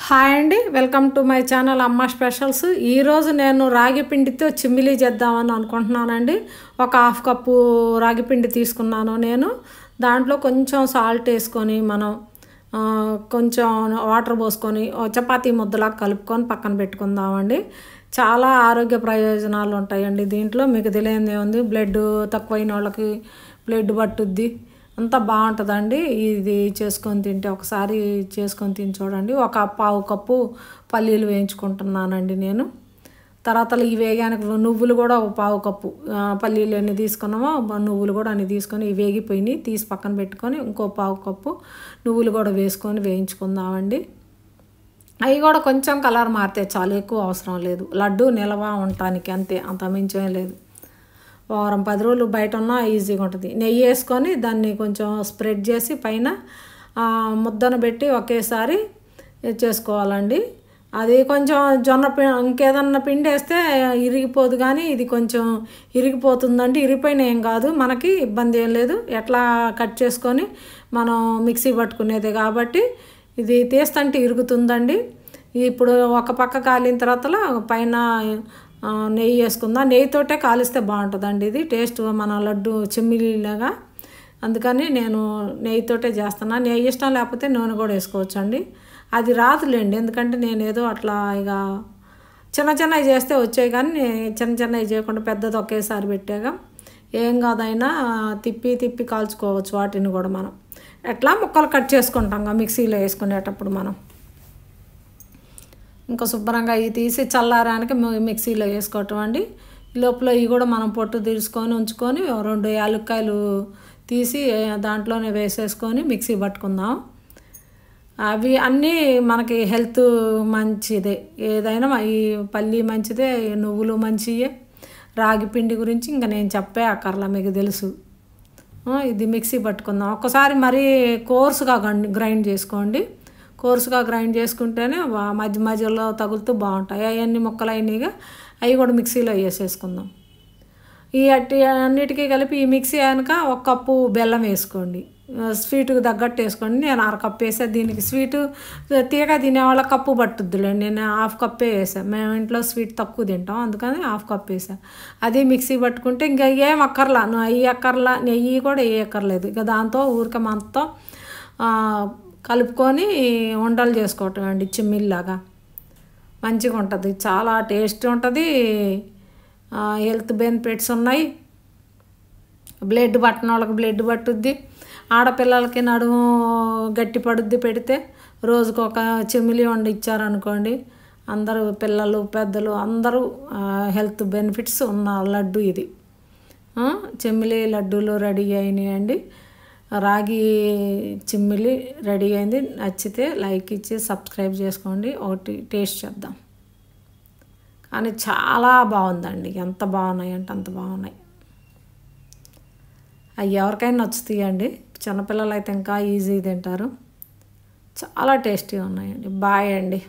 Hi అండి, welcome to my channel అమ్మ specials. ఈరోజు నేను రాగి పిండితో చిమ్మిలి చేద్దామని అనుకుంటున్నానండి. ఒక హాఫ్ కప్పు రాగి పిండి తీసుకున్నాను నేను. దాంట్లో కొంచెం సాల్ట్ వేసుకొని మనం కొంచెం వాటర్ పోసుకొని చపాతీ ముద్దలా కలుపుకొని పక్కన పెట్టుకుందామండి. చాలా ఆరోగ్య ప్రయోజనాలు ఉంటాయండి దీంట్లో. మీకు తెలియనిది ఏముంది, బ్లడ్ తక్కువైన వాళ్ళకి బ్లడ్ పట్టుద్ది, అంతా బాగుంటుందండి. ఇది చేసుకొని తింటే ఒకసారి చేసుకొని తిని చూడండి. ఒక పావు కప్పు పల్లీలు వేయించుకుంటున్నానండి నేను. తర్వాత ఈ వేగానికి నువ్వులు కూడా ఒక పావు కప్పు, పల్లీలు అన్నీ తీసుకున్నామో నువ్వులు కూడా అన్నీ తీసుకొని వేగిపోయినాయి తీసి పక్కన పెట్టుకొని ఇంకో పావు కప్పు నువ్వులు కూడా వేసుకొని వేయించుకుందామండి. అవి కూడా కొంచెం కలర్ మారితే చాలు, ఎక్కువ అవసరం లేదు. లడ్డు నిల్వ ఉండటానికి అంతే, అంత మించేం లేదు. వారం 10 రోజులు బయట ఉన్నా ఈజీగా ఉంటుంది. నెయ్యి వేసుకొని దాన్ని కొంచెం స్ప్రెడ్ చేసి పైన ముద్దను పెట్టి ఒకేసారి చేసుకోవాలండి. అది కొంచెం జొన్న ఇంకేదన్నా పిండి వేస్తే ఇరిగిపోదు, కానీ ఇది కొంచెం ఇరిగిపోతుందండి. ఇరిగిపోయిన ఏం కాదు, మనకి ఇబ్బంది ఏం లేదు. ఎట్లా కట్ చేసుకొని మనం మిక్సీ పట్టుకునేది కాబట్టి ఇది తీస్తుంటే ఇరుగుతుందండి. ఇప్పుడు ఒక పక్క కాలిన తర్వాత పైన నెయ్యి వేసుకుందాం. నెయ్యితోటే కాలిస్తే బాగుంటుందండి ఇది టేస్ట్, మన లడ్డు చిమ్మిలిలాగా. అందుకని నేను నెయ్యితోటే చేస్తున్నా. నెయ్యి ఇష్టం లేకపోతే నూనె కూడా వేసుకోవచ్చు అండి. అది రాదులేండి, ఎందుకంటే నేను ఏదో అట్లా ఇక చిన్నవి చేస్తే వచ్చాయి, కానీ చిన్నవి చేయకుండా పెద్దది ఒకేసారి పెట్టాక ఏం కాదైనా తిప్పి కాల్చుకోవచ్చు. వాటిని కూడా మనం ఎట్లా ముక్కలు కట్ చేసుకుంటాం మిక్సీలో వేసుకునేటప్పుడు మనం. ఇంకా శుభ్రంగా ఇవి తీసి చల్లారానికి మిక్సీలో వేసుకోవటం అండి. లోపల ఇవి కూడా మనం పొట్టు తీసుకొని ఉంచుకొని 2 యాలక్కాయలు తీసి దాంట్లోనే వేసేసుకొని మిక్సీ పట్టుకుందాం. అవి అన్నీ మనకి హెల్త్ మంచిదే. ఏదైనా ఈ పల్లి మంచిదే, నువ్వులు మంచియే. రాగి పిండి గురించి ఇంకా నేను చెప్పే అక్కర్లా, మీకు తెలుసు. ఇది మిక్సీ పట్టుకుందాం. ఒక్కసారి మరీ కోర్సుగా గ్రైండ్ చేసుకోండి. కోర్సుగా గ్రైండ్ చేసుకుంటేనే మధ్యలో తగులుతూ బాగుంటాయి. అవన్నీ ముక్కలు అయినాయిగా అవి కూడా మిక్సీలో వేసేసుకుందాం. ఈ అన్నిటికీ కలిపి ఈ మిక్సీ అయినాక 1 కప్పు బెల్లం వేసుకోండి. స్వీట్కి తగ్గట్టు వేసుకోండి. నేను 1/2 కప్పు వేసాను. దీనికి స్వీటు తీగ తినేవాళ్ళ కప్పు పట్టుద్దులేండి. నేను 1/2 కప్పే వేసాను. మేము ఇంట్లో స్వీట్ తక్కువ తింటాం, అందుకని 1/2 కప్పు వేసాను. అది మిక్సీ పట్టుకుంటే ఇంకా ఏం అక్కర్లా, అయ్యి అక్కర్లా, నెయ్యి కూడా వేయక్కర్లేదు. ఇక దాంతో ఊరికే మొత్తం కలుపుకొని ఉండలు చేసుకోవటం అండి. చిమ్మిల్లాగా మంచిగా ఉంటుంది, చాలా టేస్ట్ ఉంటుంది. హెల్త్ బెనిఫిట్స్ ఉన్నాయి. బ్లడ్ పట్టిన వాళ్ళకి బ్లడ్ పట్టుద్ది. ఆడపిల్లలకి నడుము గట్టి పడుద్ది పెడితే. రోజుకు ఒక చిమ్మిలి వండి ఇచ్చారనుకోండి, అందరూ పిల్లలు పెద్దలు అందరూ హెల్త్ బెనిఫిట్స్ ఉన్న లడ్డు ఇది. చిమ్మిలి లడ్డూలు రెడీ అయినాయండి. రాగి చిమ్మిలి రెడీ అయింది. నచ్చితే లైక్ ఇచ్చి సబ్స్క్రైబ్ చేసుకోండి. ఒకటి టేస్ట్ చేద్దాం. కానీ చాలా బాగుందండి, ఎంత బాగున్నాయి అంటే అంత బాగున్నాయి. అవి ఎవరికైనా నచ్చుతాయండి. చిన్నపిల్లలు అయితే ఇంకా ఈజీ తింటారు. చాలా టేస్టీగా ఉన్నాయండి. బాయ్ అండి.